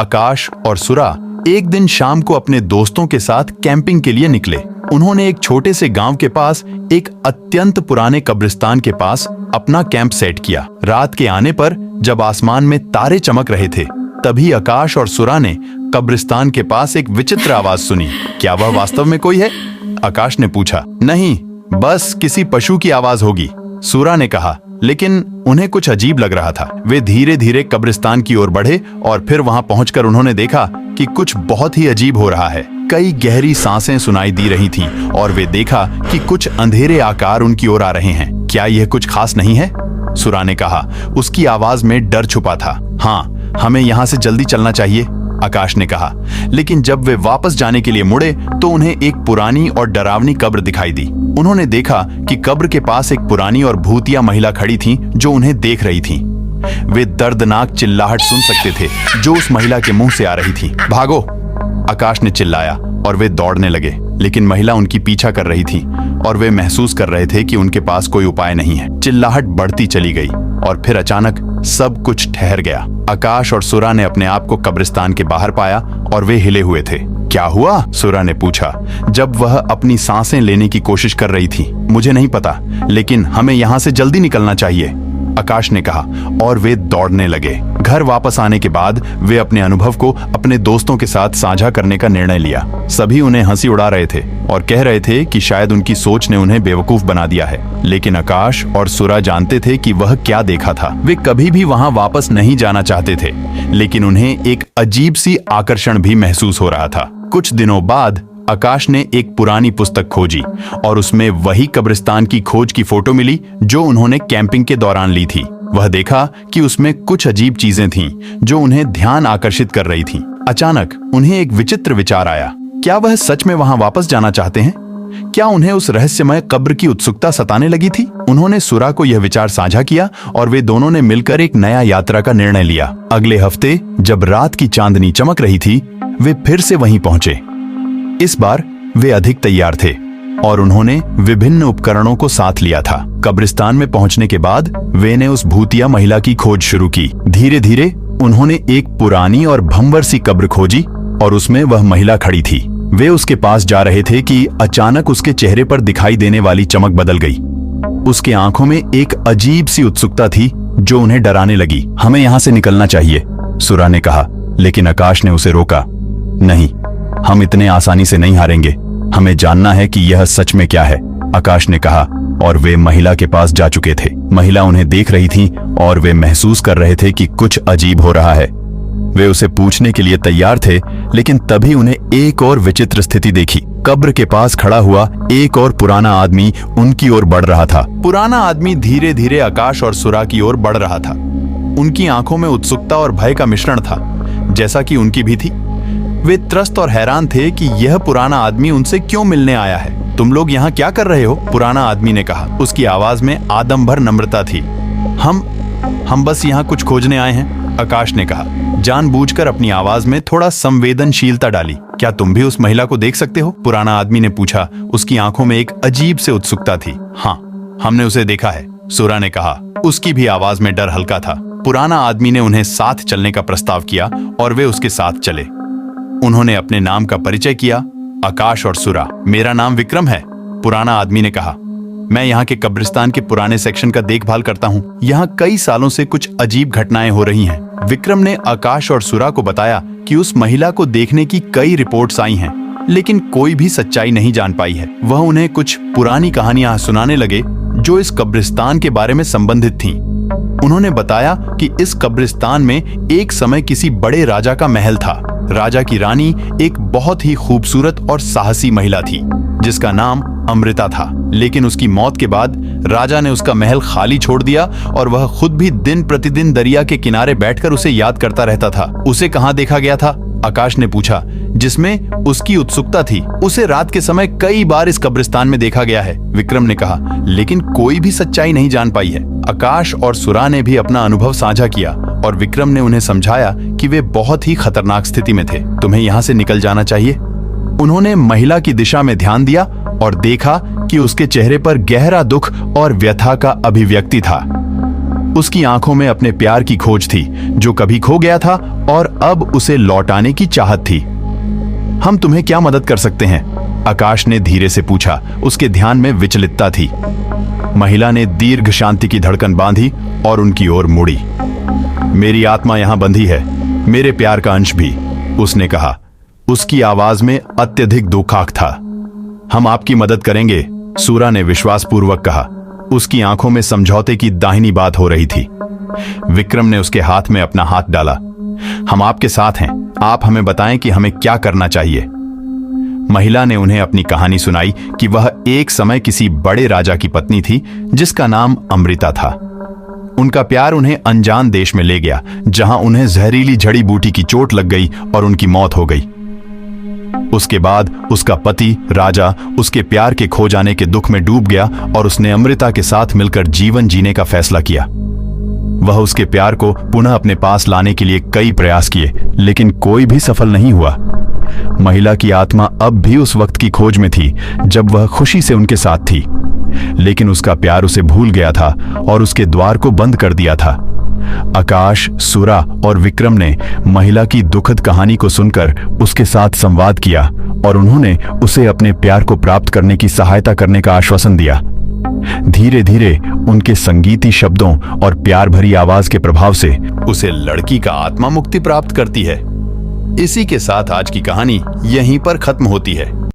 आकाश और सुरा एक दिन शाम को अपने दोस्तों के साथ कैंपिंग के लिए निकले। उन्होंने एक छोटे से गांव के पास एक अत्यंत पुराने कब्रिस्तान के पास अपना कैंप सेट किया। रात के आने पर जब आसमान में तारे चमक रहे थे, तभी आकाश और सुरा ने कब्रिस्तान के पास एक विचित्र आवाज सुनी। क्या वह वास्तव में कोई है? आकाश ने पूछा। नहीं, बस किसी पशु की आवाज होगी, सुरा ने कहा। लेकिन उन्हें कुछ अजीब लग रहा था। वे धीरे धीरे कब्रिस्तान की ओर बढ़े और फिर वहां पहुंचकर उन्होंने देखा कि कुछ बहुत ही अजीब हो रहा है। कई गहरी सांसें सुनाई दी रही थीं और वे देखा कि कुछ अंधेरे आकार उनकी ओर आ रहे हैं। क्या यह कुछ खास नहीं है? सुरा ने कहा। उसकी आवाज में डर छुपा था। हाँ, हमें यहाँ से जल्दी चलना चाहिए, आकाश ने कहा। लेकिन जब वे वापस जाने के लिए मुड़े तो उन्हें एक पुरानी और डरावनी कब्र दिखाई दी। उन्होंने देखा कि कब्र के पास एक पुरानी और भूतिया महिला खड़ी थी जो उन्हें देख रही थी। वे दर्दनाक चिल्लाहट सुन सकते थे जो उस महिला के मुंह से आ रही थी। भागो, आकाश ने चिल्लाया और वे दौड़ने लगे। लेकिन महिला उनकी पीछा कर रही थी और वे महसूस कर रहे थे कि उनके पास कोई उपाय नहीं है। चिल्लाहट बढ़ती चली गई और फिर अचानक सब कुछ ठहर गया। आकाश और सुरा ने अपने आप को कब्रिस्तान के बाहर पाया और वे हिले हुए थे। क्या हुआ? सुरा ने पूछा जब वह अपनी सांसें लेने की कोशिश कर रही थी। मुझे नहीं पता, लेकिन हमें यहाँ से जल्दी निकलना चाहिए, आकाश ने कहा और वे दौड़ने लगे। घर वापस आने के बाद वे अपने अनुभव को अपने दोस्तों के साथ साझा करने का निर्णय लिया। सभी उन्हें हंसी उड़ा रहे थे और कह रहे थे कि शायद उनकी सोच ने उन्हें बेवकूफ बना दिया है। लेकिन आकाश और सुरा जानते थे कि वह क्या देखा था। वे कभी भी वहां वापस नहीं जाना चाहते थे, लेकिन उन्हें एक अजीब सी आकर्षण भी महसूस हो रहा था। कुछ दिनों बाद आकाश ने एक पुरानी पुस्तक खोजी और उसमें वही कब्रिस्तान की खोज की फोटो मिली जो उन्होंने कैंपिंग के दौरान ली थी। वह देखा कि उसमें कुछ अजीब चीजें थीं जो उन्हें ध्यान आकर्षित कर रही थीं। अचानक उन्हें एक विचित्र विचार आया। क्या वह सच में वहां वापस जाना चाहते हैं? क्या उन्हें उस रहस्यमय कब्र की उत्सुकता सताने लगी थी? उन्होंने सुरा को यह विचार साझा किया और वे दोनों ने मिलकर एक नया यात्रा का निर्णय लिया। अगले हफ्ते जब रात की चांदनी चमक रही थी, वे फिर से वहीं पहुंचे। इस बार वे अधिक तैयार थे और उन्होंने विभिन्न उपकरणों को साथ लिया था। कब्रिस्तान में पहुंचने के बाद वे ने उस भूतिया महिला की खोज शुरू की। धीरे धीरे उन्होंने एक पुरानी और भंवर सी कब्र खोजी और उसमें वह महिला खड़ी थी। वे उसके पास जा रहे थे कि अचानक उसके चेहरे पर दिखाई देने वाली चमक बदल गई। उसके आंखों में एक अजीब सी उत्सुकता थी जो उन्हें डराने लगी। हमें यहाँ से निकलना चाहिए, सुरा ने कहा, लेकिन आकाश ने उसे रोका। नहीं, हम इतने आसानी से नहीं हारेंगे। हमें जानना है कि यह सच में क्या है, आकाश ने कहा और वे महिला के पास जा चुके थे। महिला उन्हें देख रही थी और वे महसूस कर रहे थे कि कुछ अजीब हो रहा है। वे उसे पूछने के लिए तैयार थे, लेकिन तभी उन्हें एक और विचित्र स्थिति देखी। कब्र के पास खड़ा हुआ एक और पुराना आदमी उनकी ओर बढ़ रहा था। पुराना आदमी धीरे धीरे आकाश और सुरा की ओर बढ़ रहा था। उनकी आंखों में उत्सुकता और भय का मिश्रण था, जैसा कि उनकी भी थी। वे त्रस्त और हैरान थे कि यह पुराना आदमी उनसे क्यों मिलने आया है। तुम लोग यहाँ क्या कर रहे हो? पुराना आदमी ने कहा। उसकी आवाज में आदमभर नम्रता थी। हम बस यहाँ कुछ खोजने आए हैं, आकाश ने कहा, जानबूझकर अपनी आवाज में थोड़ा संवेदनशीलता डाली। क्या तुम भी उस महिला को देख सकते हो? पुराना आदमी ने पूछा। उसकी आंखों में एक अजीब से उत्सुकता थी। हाँ, हमने उसे देखा है, सुरा ने कहा। उसकी भी आवाज में डर हल्का था। पुराना आदमी ने उन्हें साथ चलने का प्रस्ताव किया और वे उसके साथ चले। उन्होंने अपने नाम का परिचय किया, आकाश और सुरा। मेरा नाम विक्रम है, पुराना आदमी ने कहा। मैं यहाँ के कब्रिस्तान के पुराने सेक्शन का देखभाल करता हूँ। यहाँ कई सालों से कुछ अजीब घटनाएं हो रही हैं। विक्रम ने आकाश और सुरा को बताया कि उस महिला को देखने की कई रिपोर्ट्स आई हैं, लेकिन कोई भी सच्चाई नहीं जान पाई है। वह उन्हें कुछ पुरानी कहानियां सुनाने लगे जो इस कब्रिस्तान के बारे में संबंधित थीं। उन्होंने बताया कि इस कब्रिस्तान में एक समय किसी बड़े राजा का महल था। राजा की रानी एक बहुत ही खूबसूरत और साहसी महिला थी जिसका नाम अमृता था। लेकिन उसकी मौत के बाद राजा ने उसका महल खाली छोड़ दिया और वह खुद भी दिन प्रतिदिन दरिया के किनारे बैठकर उसे याद करता रहता था। उसे कहाँ देखा गया था? आकाश ने पूछा, जिसमें उसकी उत्सुकता थी। उसे रात के समय कई बार इस कब्रिस्तान में देखा गया है, विक्रम ने कहा, लेकिन कोई भी सच्चाई नहीं जान पाई है। आकाश और सुरा ने भी अपना अनुभव साझा किया और विक्रम ने उन्हें समझाया कि वे बहुत ही खतरनाक स्थिति में थे। तुम्हें यहाँ से निकल जाना चाहिए। उन्होंने महिला की दिशा में ध्यान दिया और देखा कि उसके चेहरे पर गहरा दुख और व्यथा का अभिव्यक्ति था। उसकी आंखों में अपने प्यार की खोज थी जो कभी खो गया था और अब उसे लौटाने की चाहत थी। हम तुम्हें क्या मदद कर सकते हैं? आकाश ने धीरे से पूछा। उसके ध्यान में विचलितता थी। महिला ने दीर्घ शांति की धड़कन बांधी और उनकी ओर मुड़ी। मेरी आत्मा यहां बंधी है, मेरे प्यार का अंश भी, उसने कहा। उसकी आवाज में अत्यधिक दुखाक था। हम आपकी मदद करेंगे, सूरा ने विश्वासपूर्वक कहा। उसकी आंखों में समझौते की दाहिनी बात हो रही थी। विक्रम ने उसके हाथ में अपना हाथ डाला। हम आपके साथ हैं, आप हमें बताएं कि हमें क्या करना चाहिए। महिला ने उन्हें अपनी कहानी सुनाई कि वह एक समय किसी बड़े राजा की पत्नी थी जिसका नाम अमृता था। उनका प्यार उन्हें अनजान देश में ले गया जहां उन्हें जहरीली जड़ी बूटी की चोट लग गई और उनकी मौत हो गई। उसके बाद उसका पति राजा उसके प्यार के खो जाने के दुख में डूब गया और उसने अमृता के साथ मिलकर जीवन जीने का फैसला किया। वह उसके प्यार को पुनः अपने पास लाने के लिए कई प्रयास किए, लेकिन कोई भी सफल नहीं हुआ। महिला की आत्मा अब भी उस वक्त की खोज में थी जब वह खुशी से उनके साथ थी, लेकिन उसका प्यार उसे भूल गया था और उसके द्वार को बंद कर दिया था। आकाश, सुरा और विक्रम ने महिला की दुखद कहानी को सुनकर उसके साथ संवाद किया और उन्होंने उसे अपने प्यार को प्राप्त करने की सहायता करने का आश्वासन दिया। धीरे धीरे उनके संगीती शब्दों और प्यार भरी आवाज के प्रभाव से उसे लड़की का आत्मा मुक्ति प्राप्त करती है। इसी के साथ आज की कहानी यहीं पर खत्म होती है।